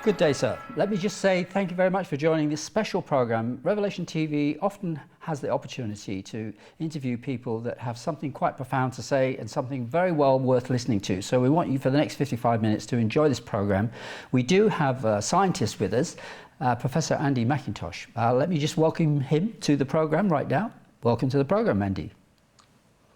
Good day, sir. Let me just say thank you very much for joining this special program. Revelation TV often has the opportunity to interview people that have something quite profound to say and something very well worth listening to. So we want you for the next 55 minutes to enjoy this program. We do have a scientist with us, Professor Andy McIntosh. Let me just welcome him to the program right now. Welcome to the program, Andy.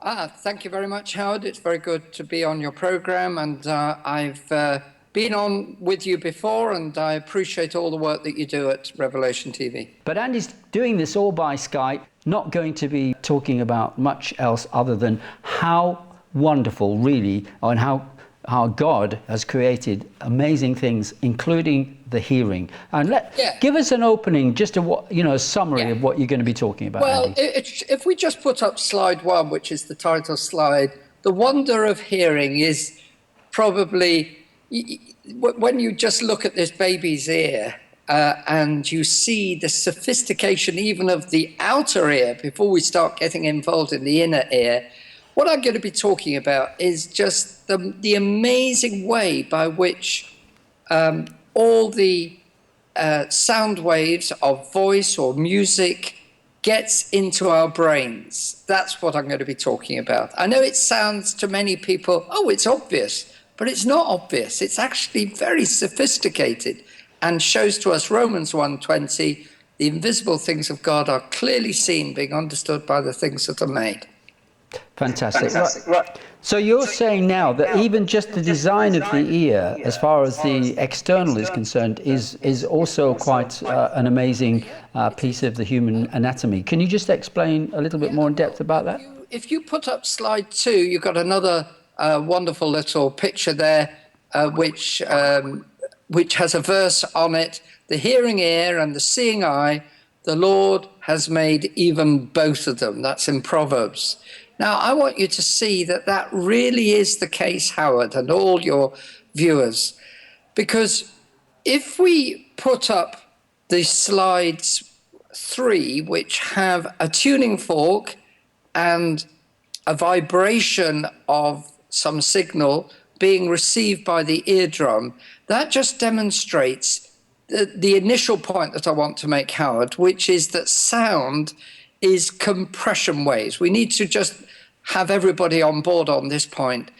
Thank you very much, Howard. It's very good to be on your program, and I've been on with you before, and I appreciate all the work that you do at Revelation TV. But Andy's doing this all by Skype, not going to be talking about much else other than how wonderful, really, and how God has created amazing things, including the hearing. And give us an opening, just a summary of what you're going to be talking about. Well, Andy. if we just put up slide 1, which is the title slide, the wonder of hearing is probably when you just look at this baby's ear and you see the sophistication even of the outer ear before we start getting involved in the inner ear. What I'm going to be talking about is just the amazing way by which all the sound waves of voice or music gets into our brains. That's what I'm going to be talking about. I know it sounds to many people, oh, it's obvious, but it's not obvious. It's actually very sophisticated and shows to us Romans 1:20, the invisible things of God are clearly seen, being understood by the things that are made. Fantastic. Right. So you're saying now that even just the design of the ear, as far as the external is concerned, is also quite an amazing piece of the human anatomy. Can you just explain a little bit more in depth about that? If you put up slide 2, you've got another wonderful little picture there, which has a verse on it. The hearing ear and the seeing eye, the Lord has made even both of them. That's in Proverbs. Now, I want you to see that really is the case, Howard, and all your viewers, because if we put up the slides 3, which have a tuning fork and a vibration of some signal being received by the eardrum, that just demonstrates the initial point that I want to make, Howard, which is that sound is compression waves. We need to just have everybody on board on this point,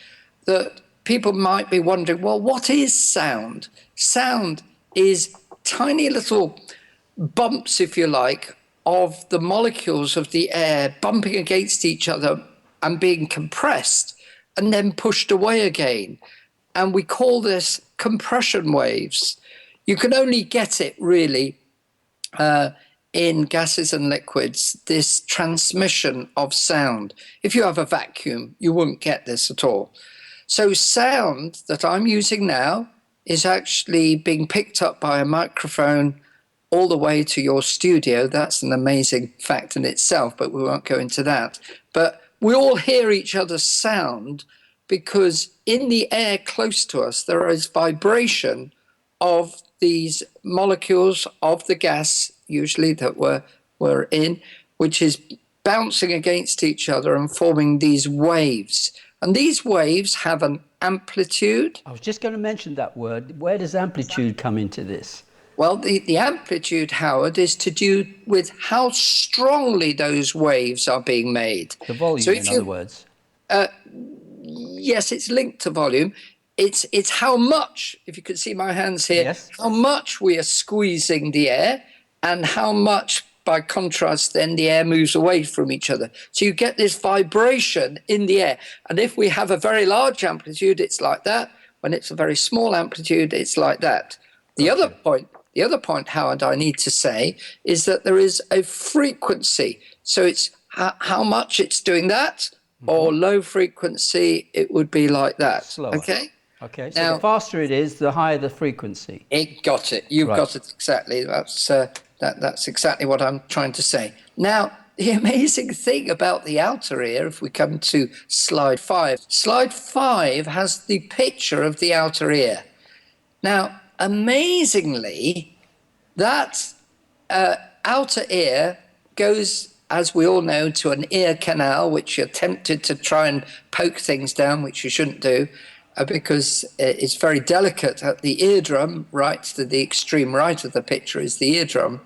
that people might be wondering, well, what is sound? Sound is tiny little bumps, if you like, of the molecules of the air bumping against each other and being compressed and then pushed away again. And we call this compression waves. You can only get it really in gases and liquids, this transmission of sound. If you have a vacuum, you wouldn't get this at all. So sound that I'm using now is actually being picked up by a microphone all the way to your studio. That's an amazing fact in itself, but we won't go into that. But we all hear each other's sound because in the air close to us, there is vibration of these molecules of the gas, usually that we're in, which is bouncing against each other and forming these waves. And these waves have an amplitude. I was just going to mention that word. Where does amplitude come into this? Well, the amplitude, Howard, is to do with how strongly those waves are being made. The volume, in other words. Yes, it's linked to volume. It's how much, if you can see my hands here, yes, how much we are squeezing the air and how much, by contrast, then the air moves away from each other. So you get this vibration in the air. And if we have a very large amplitude, it's like that. When it's a very small amplitude, it's like that. The other point, Howard, I need to say, is that there is a frequency. So it's how much it's doing that, or low frequency, it would be like that. Slower. Okay, so now, the faster it is, the higher the frequency. Got it. You've got it exactly. That's exactly what I'm trying to say. Now, the amazing thing about the outer ear, if we come to slide 5, slide 5 has the picture of the outer ear. Now, amazingly, that outer ear goes, as we all know, to an ear canal, which you're tempted to try and poke things down, which you shouldn't do. because it's very delicate at the eardrum, right to the extreme right of the picture is the eardrum.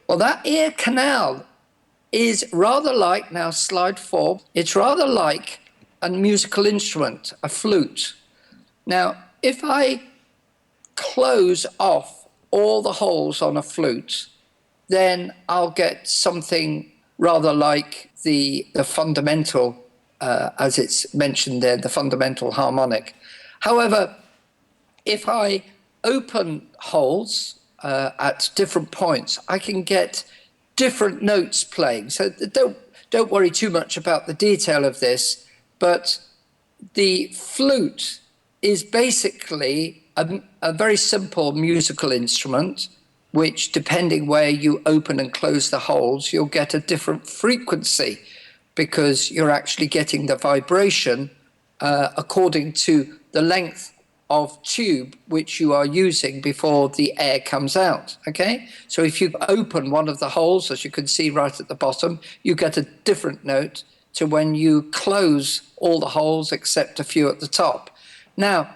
Well, that ear canal is rather like, now slide 4, it's rather like a musical instrument, a flute. Now, if I close off all the holes on a flute, then I'll get something rather like the fundamental, as it's mentioned there, the fundamental harmonic. However, if I open holes at different points, I can get different notes playing. So don't worry too much about the detail of this, but the flute is basically a very simple musical instrument, which, depending where you open and close the holes, you'll get a different frequency because you're actually getting the vibration according to the length of tube which you are using before the air comes out, okay? So if you open one of the holes, as you can see right at the bottom, you get a different note to when you close all the holes except a few at the top. Now,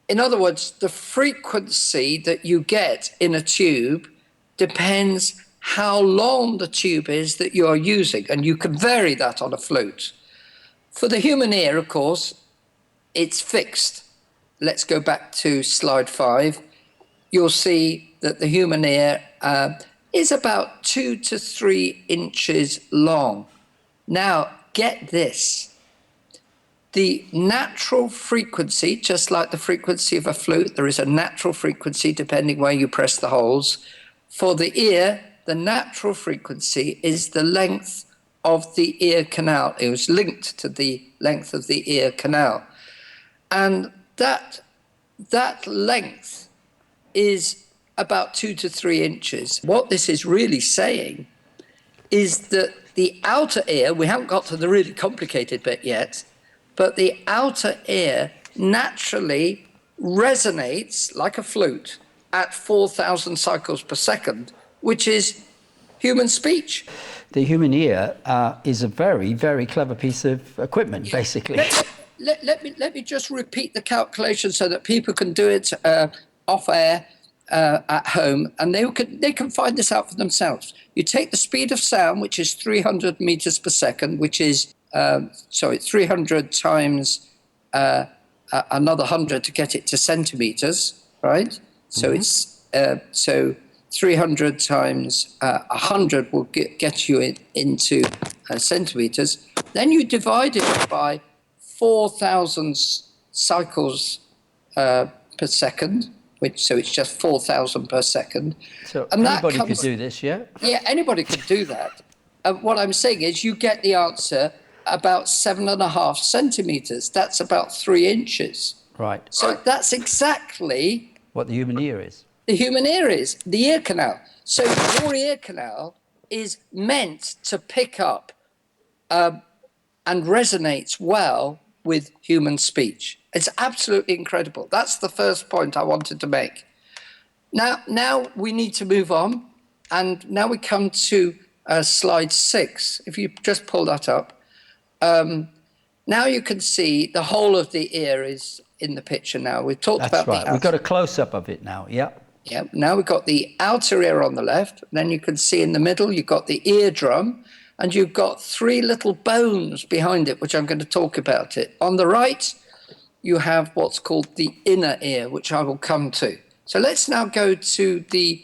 in other words, the frequency that you get in a tube depends how long the tube is that you are using, and you can vary that on a flute. For the human ear, of course, it's fixed. Let's go back to slide 5. You'll see that the human ear is about 2 to 3 inches long. Now, get this. The natural frequency, just like the frequency of a flute, there is a natural frequency depending where you press the holes. For the ear, the natural frequency is the length of the ear canal. It was linked to the length of the ear canal. And that length is about 2 to 3 inches. What this is really saying is that the outer ear, we haven't got to the really complicated bit yet, but the outer ear naturally resonates like a flute at 4,000 cycles per second, which is human speech. The human ear is a very, very clever piece of equipment, basically. Let me just repeat the calculation so that people can do it off air at home, and they can find this out for themselves. You take the speed of sound, which is 300 meters per second, which is 300 times another 100 to get it to centimeters, right? So it's 300 times 100 will get you into centimeters. Then you divide it by 4,000 cycles per second, so it's just 4,000 per second. So and anybody could do this, yeah? Yeah, anybody could do that. What I'm saying is you get the answer about 7.5 centimeters. That's about 3 inches. Right. So that's exactly what the human ear is. The human ear is, the ear canal. So your ear canal is meant to pick up and resonates well with human speech. It's absolutely incredible. That's the first point I wanted to make. Now we need to move on. And now we come to slide 6. If you just pull that up. Now you can see the whole of the ear is in the picture now. We've talked about the outer. That's right. We've got a close-up of it now, yeah. Yeah, now we've got the outer ear on the left. Then you can see in the middle, you've got the eardrum. And you've got 3 little bones behind it, which I'm going to talk about it. On the right, you have what's called the inner ear, which I will come to. So let's now go to the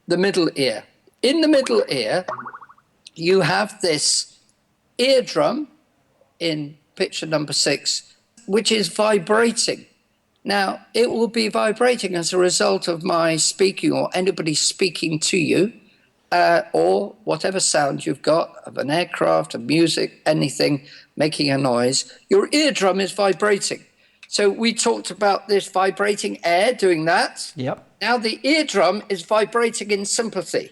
middle ear. In the middle ear, you have this eardrum in picture number 6, which is vibrating. Now, it will be vibrating as a result of my speaking or anybody speaking to you, or whatever sound you've got of an aircraft, of music, anything making a noise. Your eardrum is vibrating. So we talked about this vibrating air doing that. Yep. Now the eardrum is vibrating in sympathy,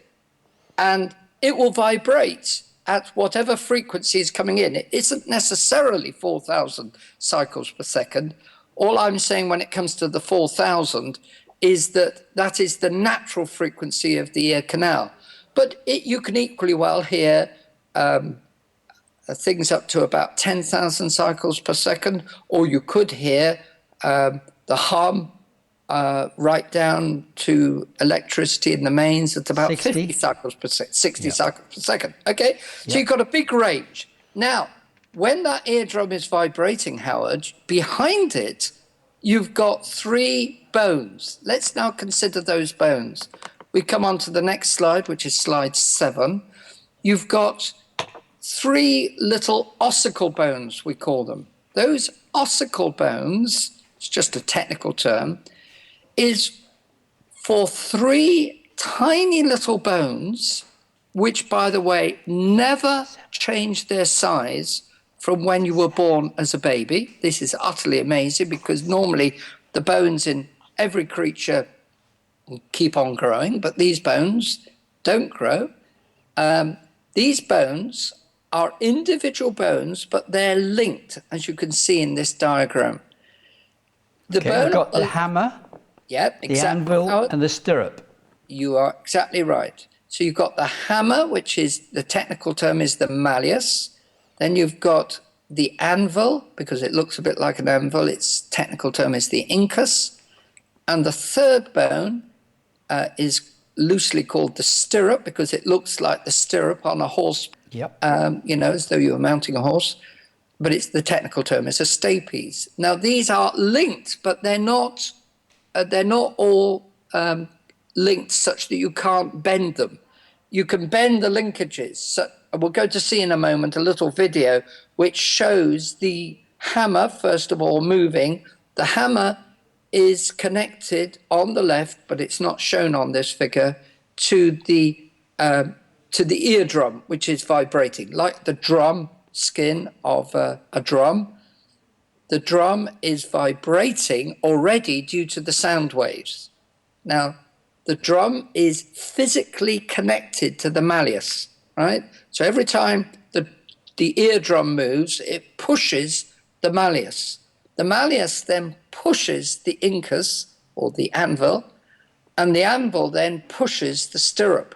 and it will vibrate at whatever frequency is coming in. It isn't necessarily 4,000 cycles per second. All I'm saying when it comes to the 4,000 is that is the natural frequency of the ear canal. But you can equally well hear things up to about 10,000 cycles per second, or you could hear the hum right down to electricity in the mains at about 60. 50 cycles per second, 60 Yep. cycles per second. Okay, so Yep. you've got a big range. Now, when that eardrum is vibrating, Howard, behind it, you've got 3 bones. Let's now consider those bones. We come on to the next slide, which is slide 7. You've got 3 little ossicle bones, we call them. Those ossicle bones, it's just a technical term, is for 3 tiny little bones, which, by the way, never change their size from when you were born as a baby. This is utterly amazing because normally the bones in every creature keep on growing, but these bones don't grow. These bones are individual bones, but they're linked, as you can see in this diagram. The Okay, bone, we've got the hammer, yep, the exactly. anvil, and the stirrup. You are exactly right. So you've got the hammer, which is the technical term is the malleus. Then you've got the anvil, because it looks a bit like an anvil. Its technical term is the incus. And the third bone is loosely called the stirrup, because it looks like the stirrup on a horse, Yep. as though you were mounting a horse. But it's the technical term is a stapes. Now, these are linked, but they're not all linked such that you can't bend them. You can bend the linkages. So we're going to see in a moment a little video which shows the hammer, first of all, moving. The hammer is connected on the left, but it's not shown on this figure, to the eardrum, which is vibrating, like the drum skin of a drum. The drum is vibrating already due to the sound waves. Now, the drum is physically connected to the malleus, right? So every time the eardrum moves, it pushes the malleus. The malleus then pushes the incus, or the anvil, and the anvil then pushes the stirrup.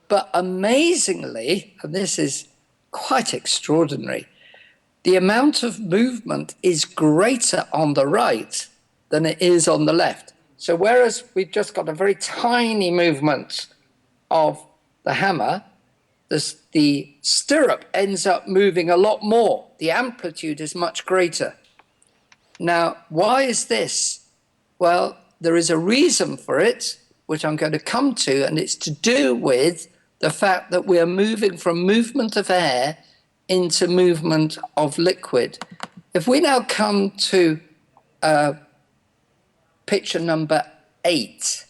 But amazingly, and this is quite extraordinary, the amount of movement is greater on the right than it is on the left. So whereas we've just got a very tiny movement of the hammer, the stirrup ends up moving a lot more. The amplitude is much greater. Now, why is this? Well, there is a reason for it, which I'm going to come to, and it's to do with the fact that we're moving from movement of air into movement of liquid. If we now come to picture number 8,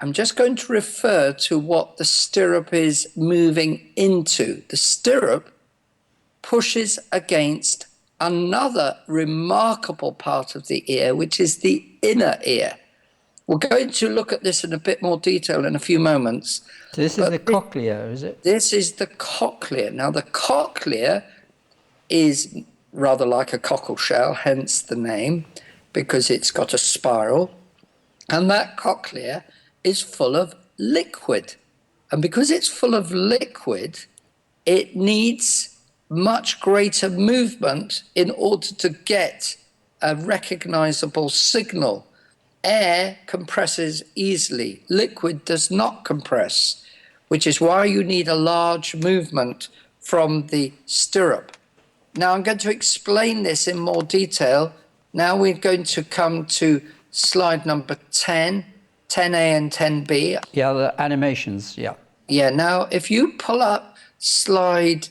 I'm just going to refer to what the stirrup is moving into. The stirrup pushes against another remarkable part of the ear, which is the inner ear. We're going to look at this in a bit more detail in a few moments. So this is the cochlear, is it? This is the cochlear. Now, the cochlear is rather like a cockle shell, hence the name, because it's got a spiral. And that cochlear is full of liquid. And because it's full of liquid, it needs much greater movement in order to get a recognizable signal. Air compresses easily. Liquid does not compress, which is why you need a large movement from the stirrup. Now, I'm going to explain this in more detail. Now we're going to come to slide number 10, 10A and 10B. Yeah, the animations, yeah. Yeah, now if you pull up slide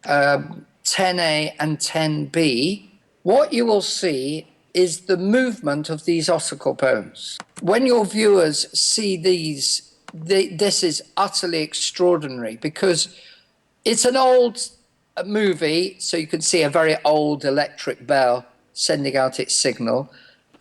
10A and 10B, what you will see is the movement of these ossicle bones. When your viewers see these, this is utterly extraordinary because it's an old movie, so you can see a very old electric bell sending out its signal.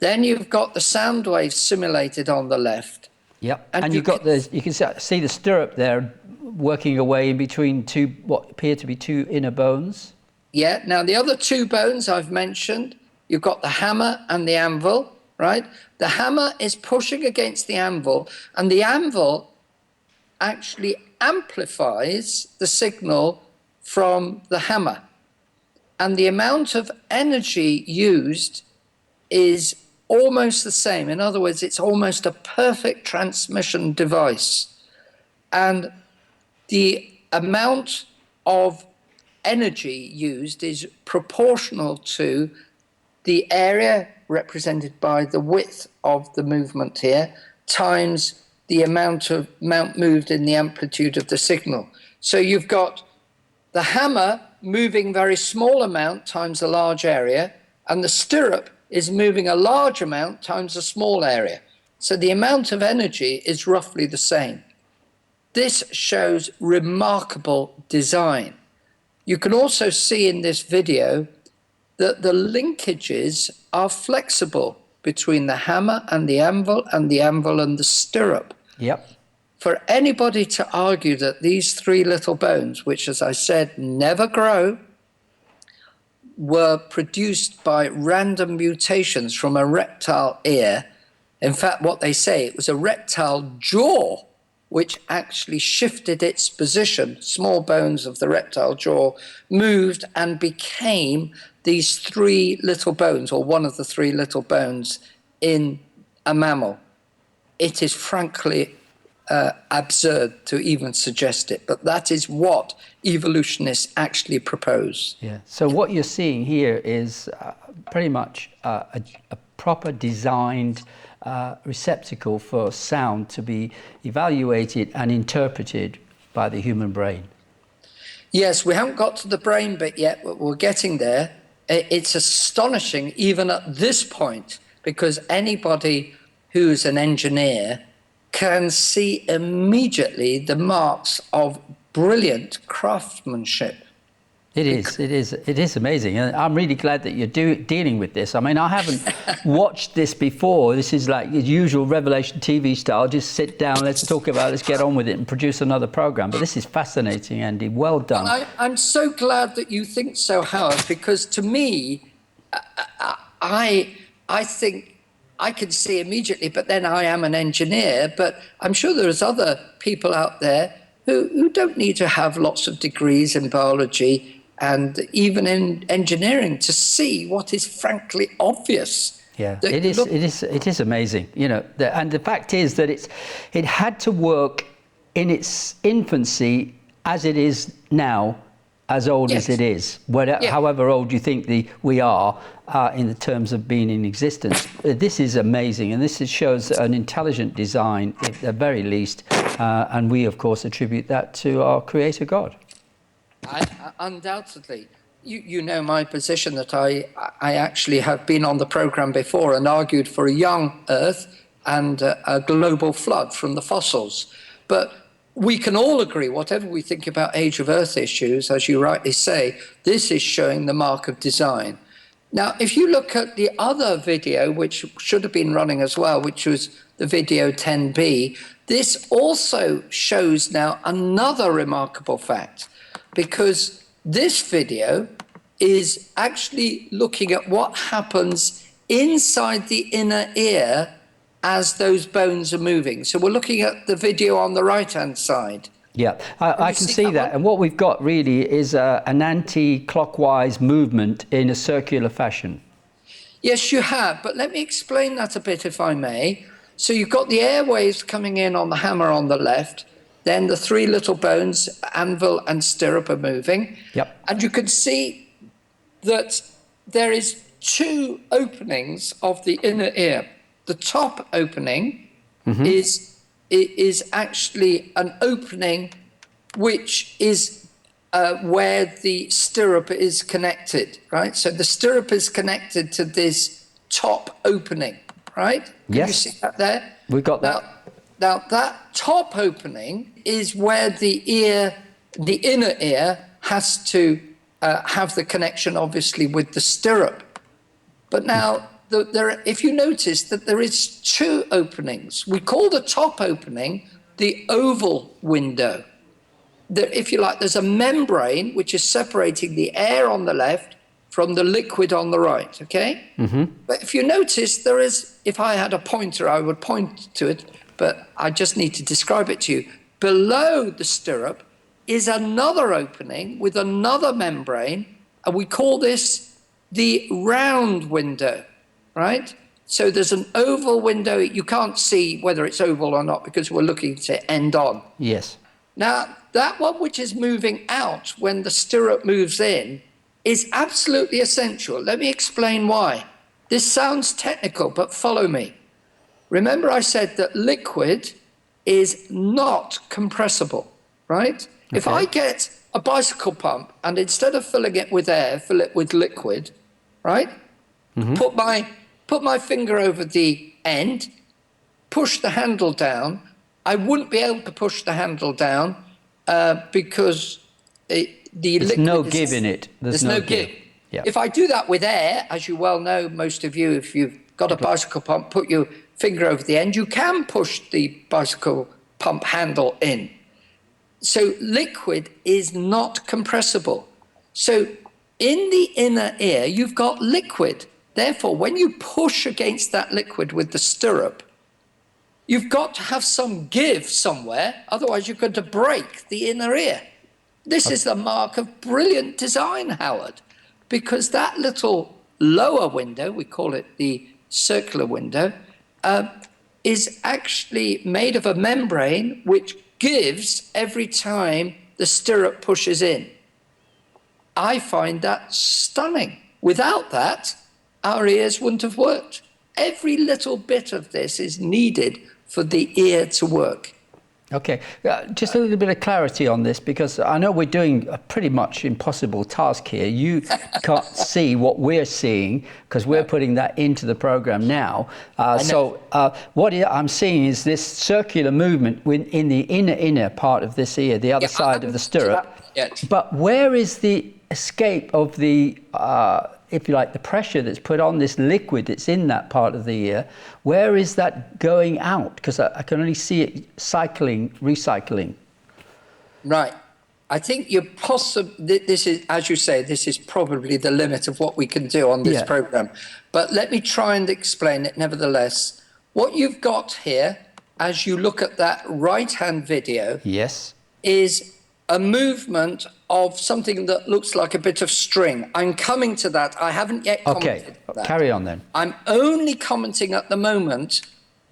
Then you've got the sound waves simulated on the left. Yep, and you can see the stirrup there working away in between what appear to be two inner bones. Yeah, now the other 2 bones I've mentioned, you've got the hammer and the anvil, right? The hammer is pushing against the anvil, and the anvil actually amplifies the signal from the hammer. And the amount of energy used is almost the same. In other words, it's almost a perfect transmission device. And the amount of energy used is proportional to the area represented by the width of the movement here times the amount moved in the amplitude of the signal. So you've got the hammer moving very small amount times a large area, and the stirrup is moving a large amount times a small area. So the amount of energy is roughly the same. This shows remarkable design. You can also see in this video that the linkages are flexible between the hammer and the anvil and the stirrup. Yep. For anybody to argue that these three little bones, which, as I said, never grow, were produced by random mutations from a reptile ear. In fact, what they say, it was a reptile jaw which actually shifted its position. Small bones of the reptile jaw moved and became these three little bones, or one of the three little bones in a mammal. It is frankly absurd to even suggest it, but that is what evolutionists actually propose. Yeah. So what you're seeing here is pretty much a proper designed receptacle for sound to be evaluated and interpreted by the human brain. Yes, we haven't got to the brain bit yet, but we're getting there. It's astonishing even at this point, because anybody who's an engineer can see immediately the marks of brilliant craftsmanship. It is amazing. And I'm really glad that you're dealing with this. I mean, I haven't watched this before. This is like the usual Revelation TV style. Just sit down, let's talk about it, let's get on with it and produce another program. But this is fascinating, Andy. Well done. Well, I'm so glad that you think so, Howard, because to me, I think I can see immediately, but then I am an engineer. But I'm sure there's other people out there who don't need to have lots of degrees in biology and even in engineering to see what is frankly obvious. Yeah, it is amazing, you know. And the fact is that it had to work in its infancy as it is now, as old as it is, however old you think we are in the terms of being in existence. This is amazing, and this shows an intelligent design at the very least, and we of course attribute that to our Creator God. Undoubtedly. You know my position that I actually have been on the program before and argued for a young Earth and a global flood from the fossils. But we can all agree, whatever we think about age of Earth issues, as you rightly say, this is showing the mark of design. Now, if you look at the other video, which should have been running as well, which was the video 10B, this also shows now another remarkable fact, because this video is actually looking at what happens inside the inner ear as those bones are moving. So we're looking at the video on the right-hand side. Yeah, I can see that. And what we've got really is an anti-clockwise movement in a circular fashion. Yes, you have. But let me explain that a bit, if I may. So you've got the air waves coming in on the hammer on the left. Then the three little bones, anvil and stirrup, are moving. Yep. And you can see that there is two openings of the inner ear. The top opening is actually an opening which is where the stirrup is connected, right? So the stirrup is connected to this top opening, right? Can you see that there? We've got that. Now that top opening is where the inner ear has to have the connection, obviously, with the stirrup. But now, if you notice that there is two openings, we call the top opening the oval window. If you like, there's a membrane which is separating the air on the left from the liquid on the right, okay? But if you notice, there is, if I had a pointer, I would point to it, but I just need to describe it to you. Below the stirrup is another opening with another membrane, and we call this the round window, right? So there's an oval window. You can't see whether it's oval or not because we're looking to end on. Yes. Now, that one which is moving out when the stirrup moves in is absolutely essential. Let me explain why. This sounds technical, but follow me. Remember I said that liquid is not compressible, right? Okay. If I get a bicycle pump and instead of filling it with air, fill it with liquid, right? Put my finger over the end, push the handle down. I wouldn't be able to push the handle down because the liquid no give in it. There's no give. Yeah. If I do that with air, as you well know, most of you, if you've got a bicycle pump, put your finger over the end, you can push the bicycle pump handle in. So liquid is not compressible. So in the inner ear, you've got liquid. Therefore, when you push against that liquid with the stirrup, you've got to have some give somewhere, otherwise you're going to break the inner ear. This is the mark of brilliant design, Howard, because that little lower window, we call it the circular window, is actually made of a membrane which gives every time the stirrup pushes in. I find that stunning. Without that, our ears wouldn't have worked. Every little bit of this is needed for the ear to work. Okay, just a little bit of clarity on this, because I know we're doing a pretty much impossible task here. You can't see what we're seeing because we're putting that into the program now. What I'm seeing is this circular movement in the inner part of this ear, the other side of the stirrup. But where is the escape of the, if you like, the pressure that's put on this liquid that's in that part of the ear? Where is that going out? Because I can only see it recycling. Right. I think you're this is, as you say, this is probably the limit of what we can do on this program. But let me try and explain it nevertheless. What you've got here, as you look at that right-hand video, is a movement of something that looks like a bit of string. I'm coming to that. I haven't yet commented on that. Carry on then. I'm only commenting at the moment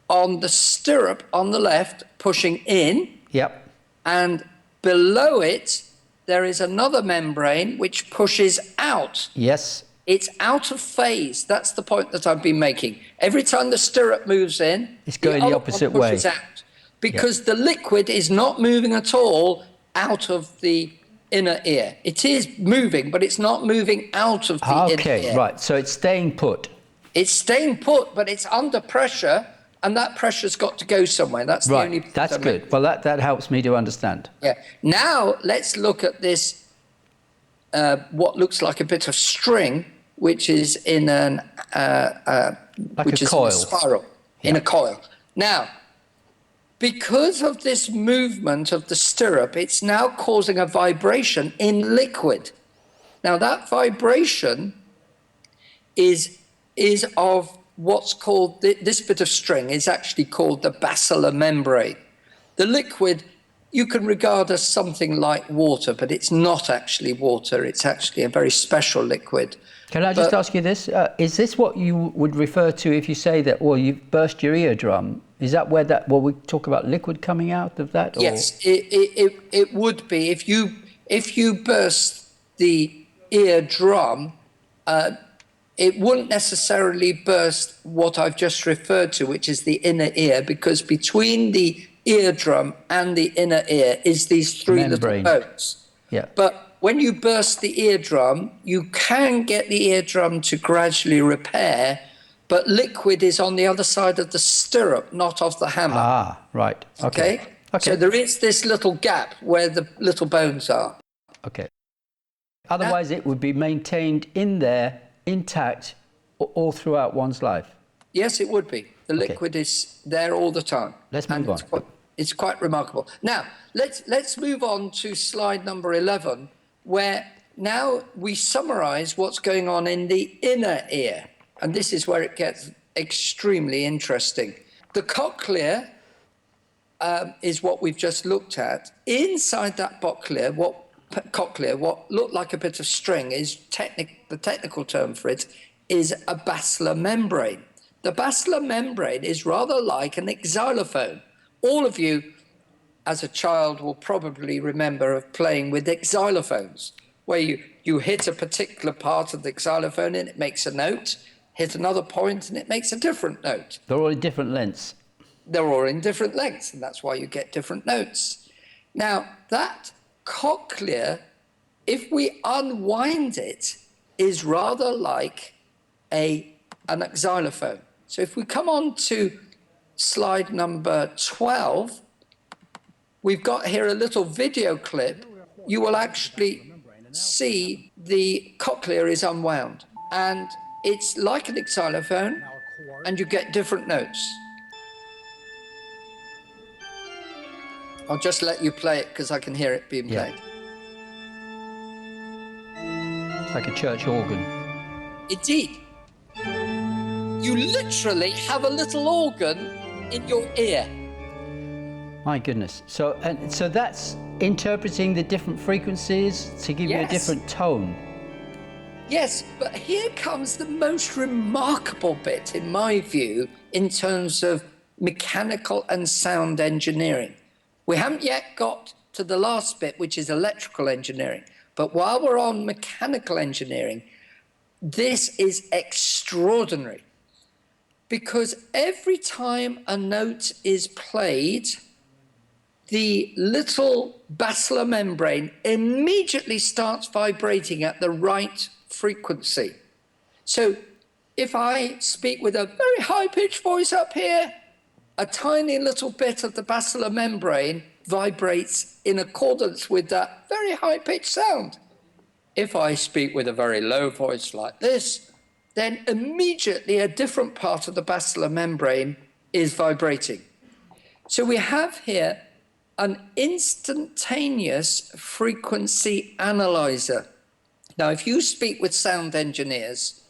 on the stirrup on the left pushing in. Yep. And below it, there is another membrane which pushes out. Yes. It's out of phase. That's the point that I've been making. Every time the stirrup moves in, it's going the opposite way. Pushes out. Because the liquid is not moving at all out of the inner ear. It is moving, but it's not moving out of the inner ear. Okay, right. So it's staying put. It's staying put, but it's under pressure, and that pressure's got to go somewhere. That's the only point. That's good. Well, that helps me to understand. Yeah. Now let's look at this, what looks like a bit of string, which is in an like a coil. In a spiral, in a coil. Now, because of this movement of the stirrup, it's now causing a vibration in liquid. Now, that vibration is of what's called, this bit of string is actually called the basilar membrane. The liquid you can regard as something like water, but it's not actually water. It's actually a very special liquid. Can I just ask you this? Is this what you would refer to if you say that, well, you've burst your eardrum? Is that where we talk about liquid coming out of that? Or? Yes, it would be. If you burst the eardrum, it wouldn't necessarily burst what I've just referred to, which is the inner ear, because between the eardrum and the inner ear is these three little bones. Yeah. But when you burst the eardrum, you can get the eardrum to gradually repair, but liquid is on the other side of the stirrup, not of the hammer. Ah, right. Okay. So there is this little gap where the little bones are. Okay. Otherwise, it would be maintained in there, intact, all throughout one's life. Yes, it would be. The liquid is there all the time. Let's move on. It's quite remarkable. Now, let's move on to slide number 11, where now we summarize what's going on in the inner ear. And this is where it gets extremely interesting. The cochlear is what we've just looked at. Inside that cochlea, what looked like a bit of string is the technical term for it is a basilar membrane. The basilar membrane is rather like an xylophone. All of you, as a child, will probably remember of playing with xylophones, where you hit a particular part of the xylophone and it makes a note, hit another point and it makes a different note. They're all in different lengths. They're all in different lengths, and that's why you get different notes. Now, that cochlear, if we unwind it, is rather like an xylophone. So if we come on to slide number 12, we've got here a little video clip. You will actually see the cochlear is unwound, and it's like an xylophone, and you get different notes. I'll just let you play it because I can hear it being played. It's like a church organ. Indeed. You literally have a little organ in your ear. My goodness. So that's interpreting the different frequencies to give you a different tone. Yes, but here comes the most remarkable bit, in my view, in terms of mechanical and sound engineering. We haven't yet got to the last bit, which is electrical engineering. But while we're on mechanical engineering, this is extraordinary. Because every time a note is played, the little basilar membrane immediately starts vibrating at the right frequency. So if I speak with a very high-pitched voice up here, a tiny little bit of the basilar membrane vibrates in accordance with that very high-pitched sound. If I speak with a very low voice like this, then immediately a different part of the basilar membrane is vibrating. So we have here an instantaneous frequency analyzer. Now, if you speak with sound engineers,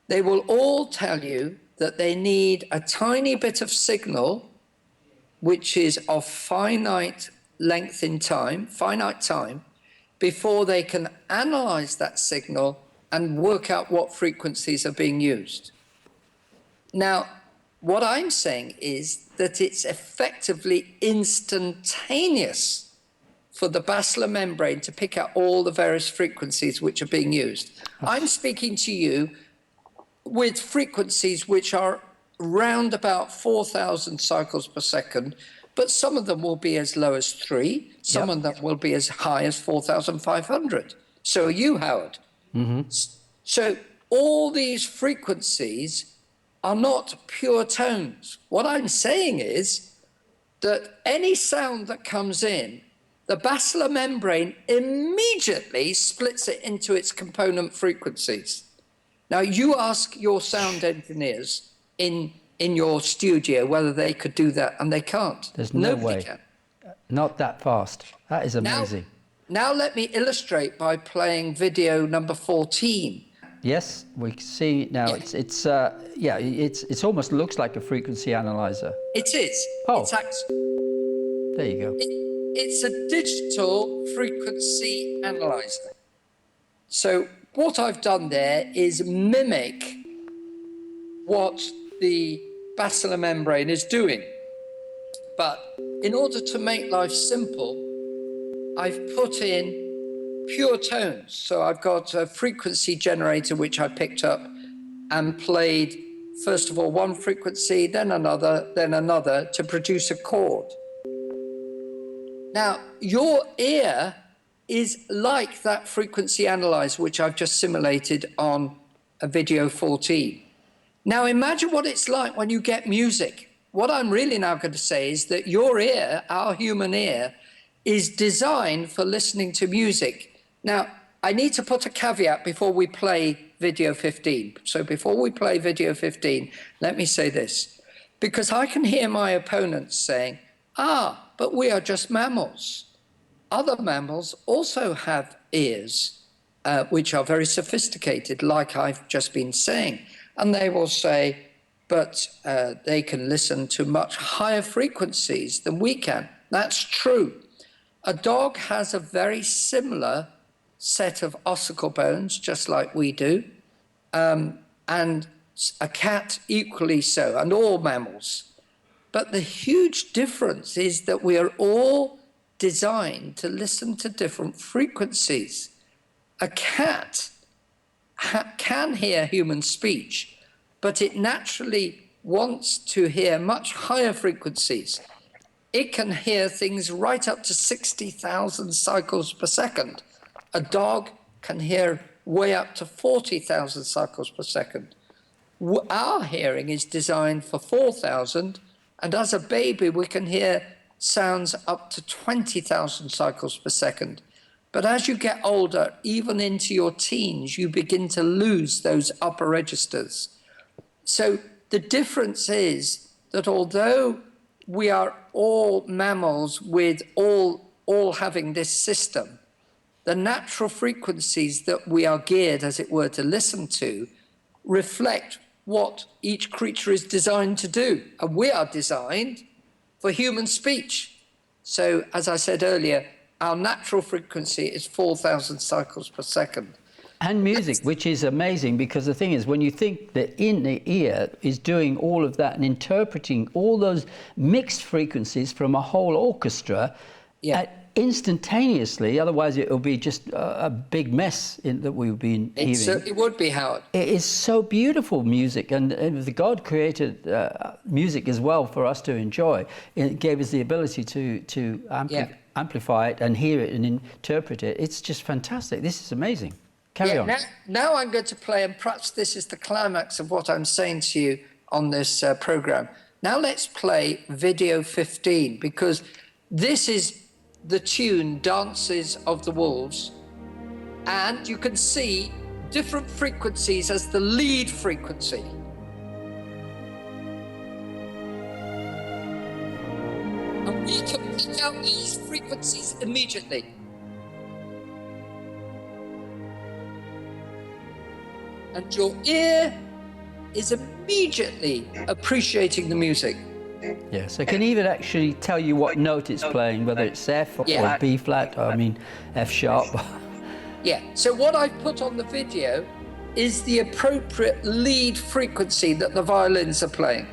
they will all tell you that they need a tiny bit of signal, which is of finite length in time, finite time, before they can analyze that signal and work out what frequencies are being used. Now, what I'm saying is that it's effectively instantaneous for the basilar membrane to pick out all the various frequencies which are being used. I'm speaking to you with frequencies which are round about 4,000 cycles per second, but some of them will be as low as 3, some of them will be as high as 4,500. So are you, Howard. So all these frequencies are not pure tones. What I'm saying is that any sound that comes in, the basilar membrane immediately splits it into its component frequencies. Now, you ask your sound engineers in your studio whether they could do that, and they can't. There's no Nobody way. can. Not that fast. That is amazing. Now let me illustrate by playing video number 14. Yes, we can see it now. Yeah. It's almost looks like a frequency analyzer. It is. Oh. It's actually, There you go. it's a digital frequency analyzer. So what I've done there is mimic what the basilar membrane is doing. But in order to make life simple, I've put in pure tones. So I've got a frequency generator which I picked up and played, first of all, one frequency, then another to produce a chord. Now, your ear is like that frequency analyzer which I've just simulated on a video 14. Now imagine what it's like when you get music. What I'm really now going to say is that your ear, our human ear, is designed for listening to music. Now, I need to put a caveat before we play video 15. So before we play video 15, let me say this. Because I can hear my opponents saying, but we are just mammals. Other mammals also have ears, which are very sophisticated, like I've just been saying. And they will say, but they can listen to much higher frequencies than we can. That's true. A dog has a very similar set of ossicle bones, just like we do, and a cat equally so, and all mammals. But the huge difference is that we are all designed to listen to different frequencies. A cat can hear human speech, but it naturally wants to hear much higher frequencies. It can hear things right up to 60,000 cycles per second. A dog can hear way up to 40,000 cycles per second. Our hearing is designed for 4,000, and as a baby, we can hear sounds up to 20,000 cycles per second. But as you get older, even into your teens, you begin to lose those upper registers. So the difference is that although we are all mammals with all having this system, the natural frequencies that we are geared, as it were, to listen to reflect what each creature is designed to do. And we are designed for human speech. So, as I said earlier, our natural frequency is 4,000 cycles per second. And music, which is amazing, because the thing is, when you think that in the ear is doing all of that and interpreting all those mixed frequencies from a whole orchestra, instantaneously, otherwise it will be just a big mess that we would be hearing. It certainly would be, Howard. It is so beautiful music, and the God created music as well for us to enjoy. It gave us the ability to amplify it and hear it and interpret it. It's just fantastic. This is amazing. Carry on. Now I'm going to play, and perhaps this is the climax of what I'm saying to you on this program. Now let's play video 15, because this is the tune Dances of the Wolves, and you can see different frequencies as the lead frequency. And we can pick out these frequencies immediately. And your ear is immediately appreciating the music. Yes, I can even actually tell you what note it's playing, whether it's F or B flat, or, I mean F sharp. Yeah, so what I've put on the video is the appropriate lead frequency that the violins are playing.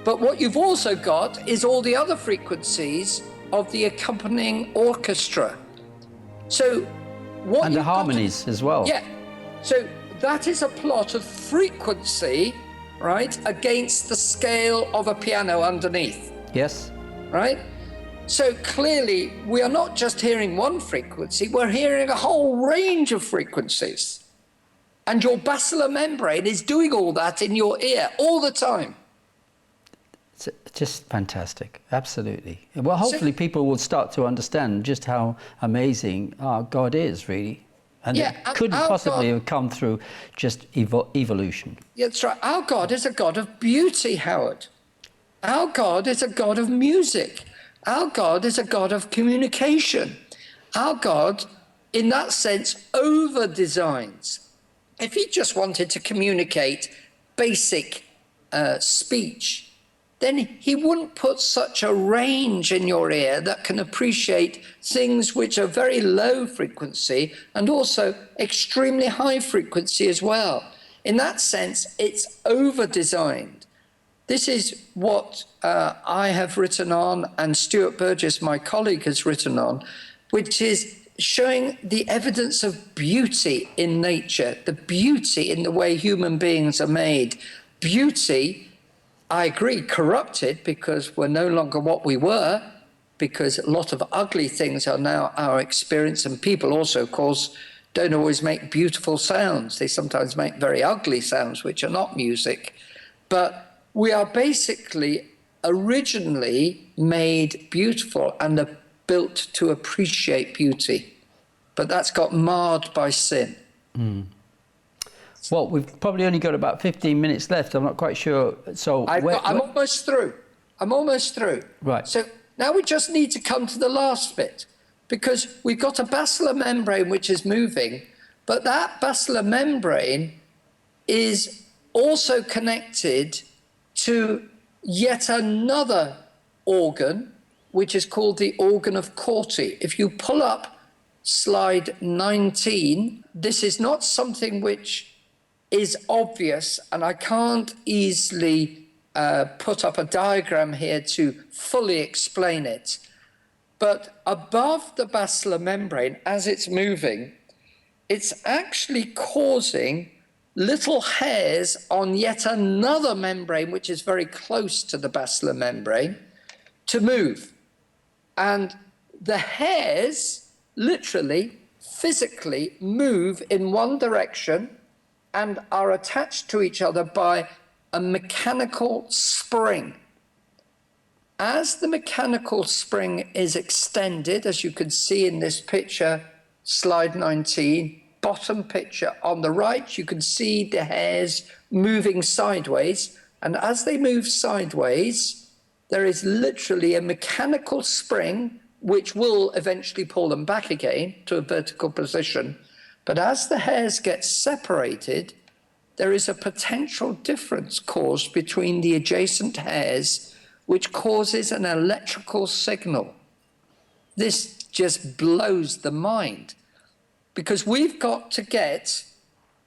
But what you've also got is all the other frequencies of the accompanying orchestra. So what and the harmonies as well. Yeah, so that is a plot of frequency, right, against the scale of a piano underneath. Yes. Right? So clearly, we are not just hearing one frequency, we're hearing a whole range of frequencies. And your basilar membrane is doing all that in your ear all the time. It's just fantastic, absolutely. Well, hopefully people will start to understand just how amazing our God is, really. And it couldn't possibly have come through just evolution. Yeah, that's right. Our God is a God of beauty, Howard. Our God is a God of music. Our God is a God of communication. Our God, in that sense, over-designs. If he just wanted to communicate basic speech, then he wouldn't put such a range in your ear that can appreciate things which are very low frequency and also extremely high frequency as well. In that sense, it's over-designed. This is what I have written on, and Stuart Burgess, my colleague, has written on, which is showing the evidence of beauty in nature, the beauty in the way human beings are made. Beauty, I agree, corrupted because we're no longer what we were, because a lot of ugly things are now our experience, and people also, of course, don't always make beautiful sounds. They sometimes make very ugly sounds, which are not music. But we are basically originally made beautiful and are built to appreciate beauty. But that's got marred by sin. Mm. Well, we've probably only got about 15 minutes left. I'm not quite sure. So I'm almost through. I'm almost through. Right. So now we just need to come to the last bit, because we've got a basilar membrane which is moving, but that basilar membrane is also connected to yet another organ, which is called the organ of corti. If you pull up slide 19, this is not something which is obvious, and I can't easily put up a diagram here to fully explain it. But above the basilar membrane, as it's moving, it's actually causing little hairs on yet another membrane, which is very close to the basilar membrane, to move. And the hairs literally, physically move in one direction and are attached to each other by a mechanical spring. As the mechanical spring is extended, as you can see in this picture, slide 19, bottom picture on the right, you can see the hairs moving sideways. And as they move sideways, there is literally a mechanical spring which will eventually pull them back again to a vertical position. But as the hairs get separated, there is a potential difference caused between the adjacent hairs, which causes an electrical signal. This just blows the mind, because we've got to get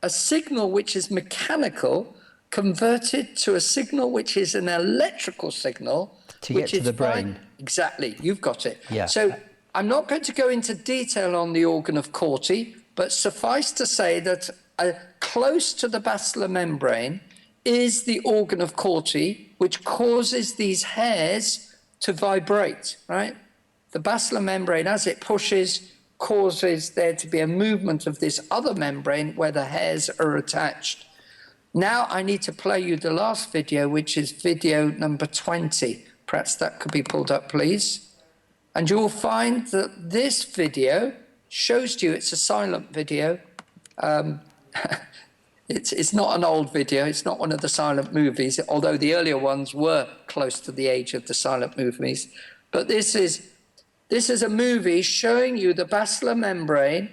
a signal which is mechanical converted to a signal which is an electrical signal. To get to the brain. Exactly, you've got it. Yeah. So I'm not going to go into detail on the organ of corti, but suffice to say that close to the basilar membrane is the organ of corti, which causes these hairs to vibrate, right? The basilar membrane, as it pushes, causes there to be a movement of this other membrane where the hairs are attached. Now I need to play you the last video, which is video number 20. Perhaps that could be pulled up, please. And you'll find that this video shows you, it's a silent video. It's not an old video. It's not one of the silent movies, although the earlier ones were close to the age of the silent movies. But this is a movie showing you the basilar membrane,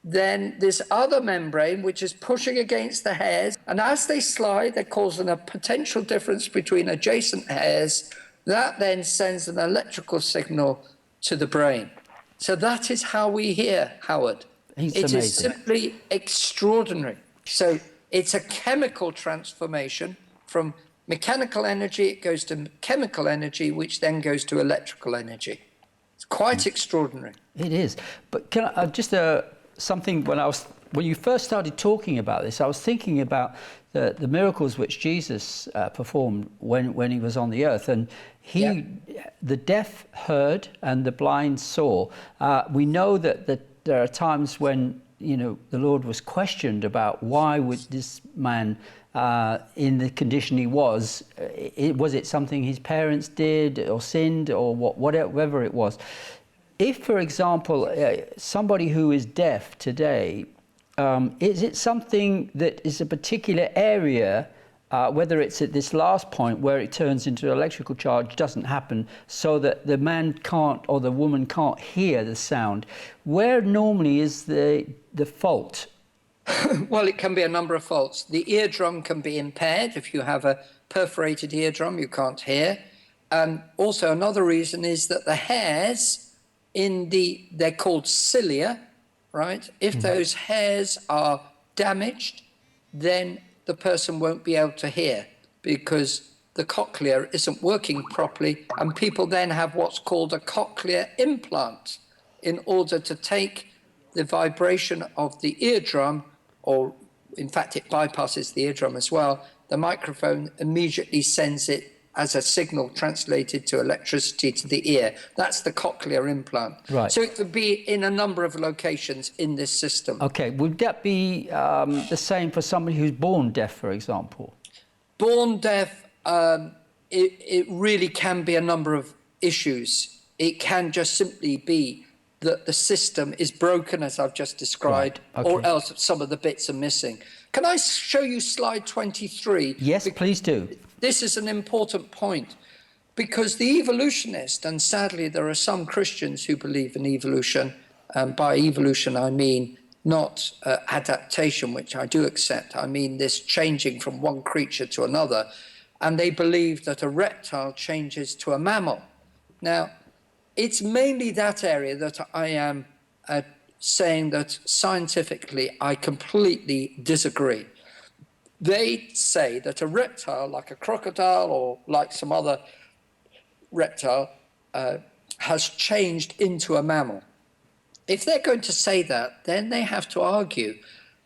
then this other membrane, which is pushing against the hairs. And as they slide, they're causing a potential difference between adjacent hairs. That then sends an electrical signal to the brain. So that is how we hear, Howard. It's It amazing. is simply extraordinary. So it's a chemical transformation from mechanical energy, it goes to chemical energy, which then goes to electrical energy. It's quite extraordinary. It is. But can I just something when you first started talking about this, I was thinking about the miracles which Jesus performed when he was on the earth, and the deaf heard and the blind saw. We know that there are times when the Lord was questioned about why would this man, in the condition he was it something his parents did or sinned or whatever it was. If, for example, somebody who is deaf today, is it something that is a particular area, whether it's at this last point where it turns into electrical charge doesn't happen, so that the man can't or the woman can't hear the sound, where normally is the fault? Well, it can be a number of faults. The eardrum can be impaired. If you have a perforated eardrum, you can't hear. Also, another reason is that the hairs they're called cilia, right? If those hairs are damaged, then the person won't be able to hear because the cochlear isn't working properly, and people then have what's called a cochlear implant in order to take the vibration of the eardrum, or in fact it bypasses the eardrum as well. The microphone immediately sends it as a signal translated to electricity to the ear. That's the cochlear implant. Right. So it could be in a number of locations in this system. Okay, would that be the same for somebody who's born deaf, for example? Born deaf, it really can be a number of issues. It can just simply be that the system is broken, as I've just described, Right. Okay. or else some of the bits are missing. Can I show you slide 23? Yes, please do. This is an important point, because the evolutionist, and sadly there are some Christians who believe in evolution, by evolution I mean not adaptation, which I do accept. I mean this changing from one creature to another. And they believe that a reptile changes to a mammal. Now, it's mainly that area that I am saying that scientifically I completely disagree. They say that a reptile, like a crocodile or like some other reptile, has changed into a mammal. If they're going to say that, then they have to argue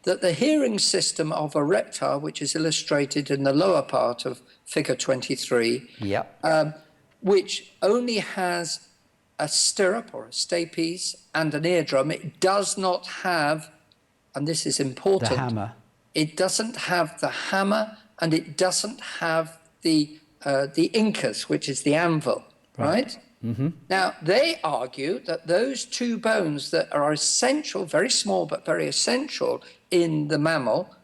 that the hearing system of a reptile, which is illustrated in the lower part of figure 23, which only has a stirrup or a staypiece and an eardrum, it does not have, and this is important, the hammer. It doesn't have the hammer, and it doesn't have the incus, which is the anvil, right? Mm-hmm. Now, they argue that those two bones that are essential, very small but very essential in the mammal,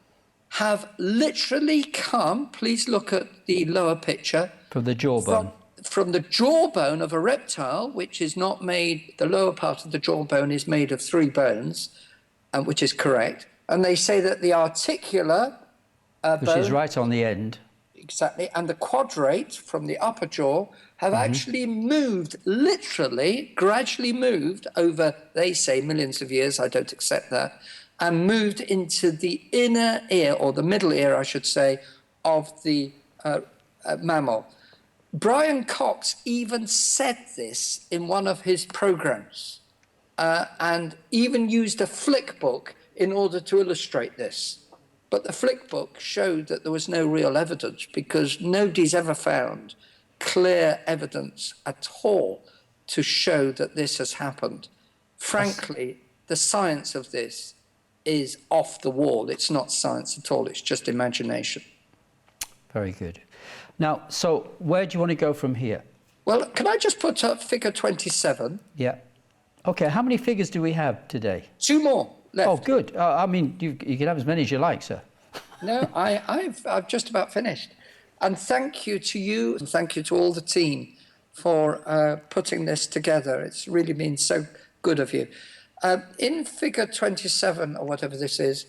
have literally come, please look at the lower picture, from the jawbone. From the jawbone of a reptile, which is not made, the lower part of the jawbone is made of 3 bones, which is correct. And they say that the articular which bone, is right on the end. Exactly, and the quadrate from the upper jaw have actually moved, literally, gradually moved over, they say, millions of years, I don't accept that, and moved into the inner ear, or the middle ear, I should say, of the mammal. Brian Cox even said this in one of his programs, and even used a flick book in order to illustrate this. But the flick book showed that there was no real evidence, because nobody's ever found clear evidence at all to show that this has happened. Frankly, the science of this is off the wall. It's not science at all. It's just imagination. Very good. Now, so where do you want to go from here? Well, can I just put up figure 27? Yeah. Okay, how many figures do we have today? 2 more left. Oh, good. I mean, you can have as many as you like, sir. No, I've just about finished. And thank you to you, and thank you to all the team for putting this together. It's really been so good of you. In figure 27, or whatever this is,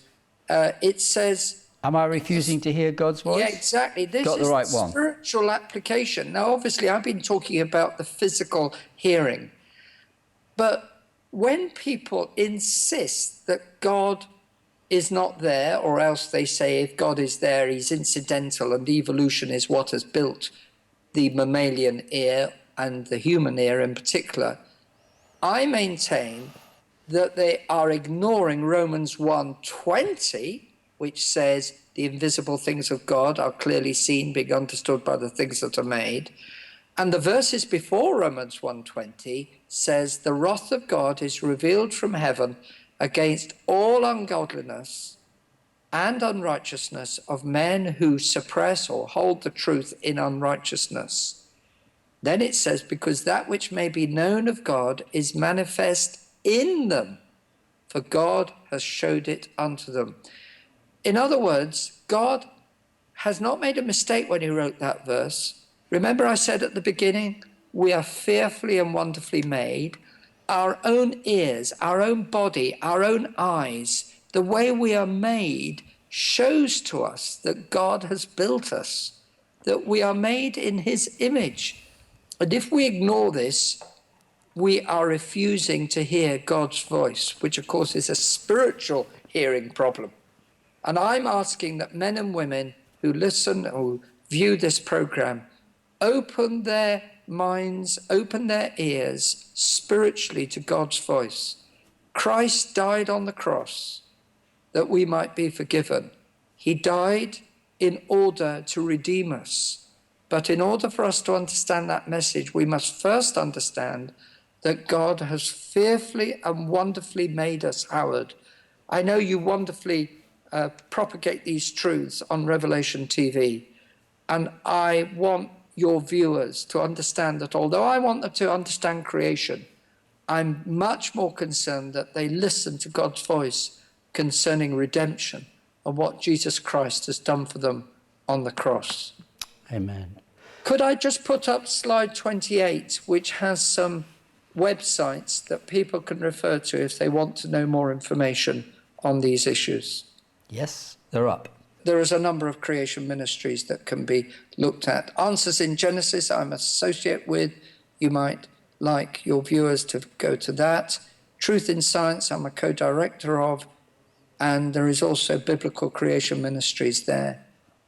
it says... Am I refusing to hear God's voice? Yeah, exactly. This Got the is right the one. spiritual application. Now, obviously, I've been talking about the physical hearing. But when people insist that God is not there, or else they say if God is there, he's incidental, and evolution is what has built the mammalian ear and the human ear in particular, I maintain that they are ignoring Romans 1:20, which says the invisible things of God are clearly seen, being understood by the things that are made. And the verses before Romans 1:20 says the wrath of God is revealed from heaven against all ungodliness and unrighteousness of men who suppress or hold the truth in unrighteousness. Then it says, because that which may be known of God is manifest in them, for God has showed it unto them. In other words, God has not made a mistake when he wrote that verse. Remember I said at the beginning, we are fearfully and wonderfully made. Our own ears, our own body, our own eyes, the way we are made shows to us that God has built us, that we are made in his image. And if we ignore this, we are refusing to hear God's voice, which of course is a spiritual hearing problem. And I'm asking that men and women who listen or view this program open their minds, open their ears spiritually to God's voice. Christ died on the cross that we might be forgiven. He died in order to redeem us. But in order for us to understand that message, we must first understand that God has fearfully and wonderfully made us, Howard. I know you wonderfully propagate these truths on Revelation TV. And I want your viewers to understand that although I want them to understand creation, I'm much more concerned that they listen to God's voice concerning redemption and what Jesus Christ has done for them on the cross. Amen. Could I just put up slide 28, which has some websites that people can refer to if they want to know more information on these issues. Yes, they're up. There is a number of creation ministries that can be looked at. Answers in Genesis, I'm associate with. You might like your viewers to go to that. Truth in Science, I'm a co-director of. And there is also Biblical Creation Ministries there.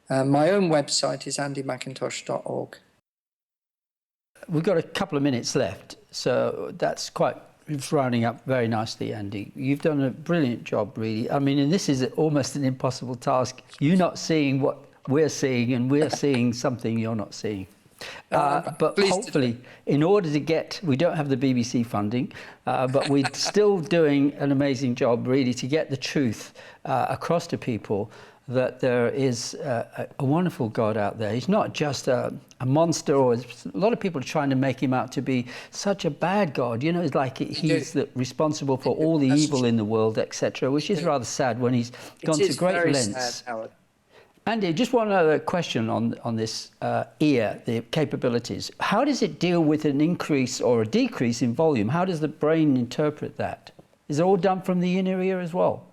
My own website is andymcintosh.org. We've got a couple of minutes left, so that's quite rounding up very nicely, Andy. You've done a brilliant job, really. I mean, and this is almost an impossible task. You're not seeing what we're seeing, and we're seeing something you're not seeing. But hopefully, in order to get, we don't have the BBC funding, but we're still doing an amazing job, really, to get the truth across to people that there is a wonderful God out there. He's not just a monster, or a lot of people are trying to make him out to be such a bad God. You know, it's like he's responsible for all the evil in the world, etc., which is rather sad when he's gone to great lengths. Andy, just one other question on this ear, the capabilities. How does it deal with an increase or a decrease in volume? How does the brain interpret that? Is it all done from the inner ear as well?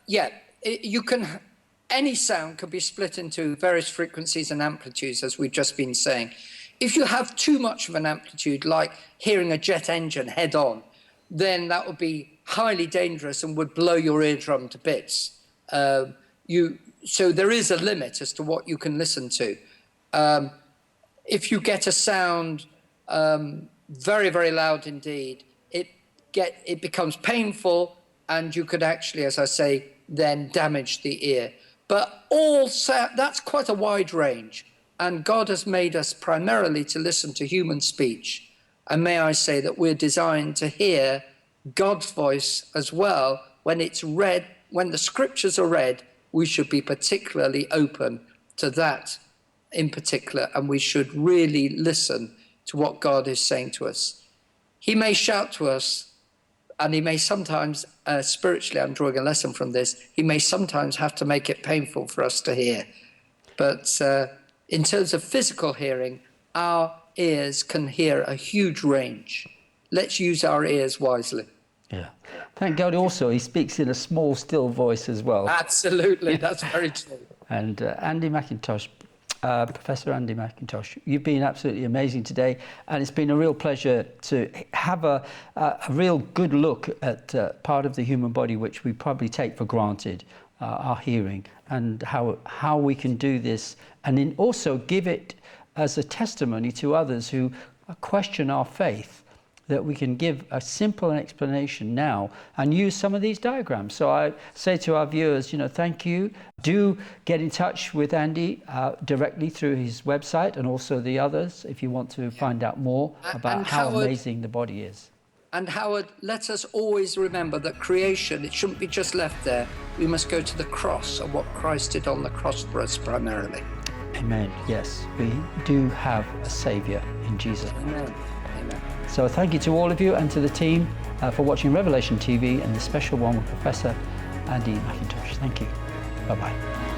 Yeah. You can, any sound can be split into various frequencies and amplitudes, as we've just been saying. If you have too much of an amplitude, like hearing a jet engine head on, then that would be highly dangerous and would blow your eardrum to bits. So there is a limit as to what you can listen to. If you get a sound very, very loud indeed, it becomes painful, and you could actually, as I say, then damage the ear. But that's quite a wide range, and God has made us primarily to listen to human speech. And may I say that we're designed to hear God's voice as well. When it's read, when the scriptures are read, we should be particularly open to that in particular, and we should really listen to what God is saying to us. He may shout to us, and he may sometimes, spiritually, I'm drawing a lesson from this, he may sometimes have to make it painful for us to hear. But in terms of physical hearing, our ears can hear a huge range. Let's use our ears wisely. Yeah. Thank God also he speaks in a small, still voice as well. Absolutely, that's very true. And Andy McIntosh, Professor Andy McIntosh, you've been absolutely amazing today, and it's been a real pleasure to have a real good look at part of the human body which we probably take for granted, our hearing, and how we can do this, and then also give it as a testimony to others who question our faith, that we can give a simple explanation now and use some of these diagrams. So I say to our viewers, thank you. Do get in touch with Andy directly through his website, and also the others if you want to find out more about how amazing the body is. And Howard, let us always remember that creation, it shouldn't be just left there. We must go to the cross and what Christ did on the cross for us primarily. Amen. Yes, we do have a Saviour in Jesus. Amen. Amen. So thank you to all of you and to the team for watching Revelation TV and the special one with Professor Andy McIntosh. Thank you. Bye-bye.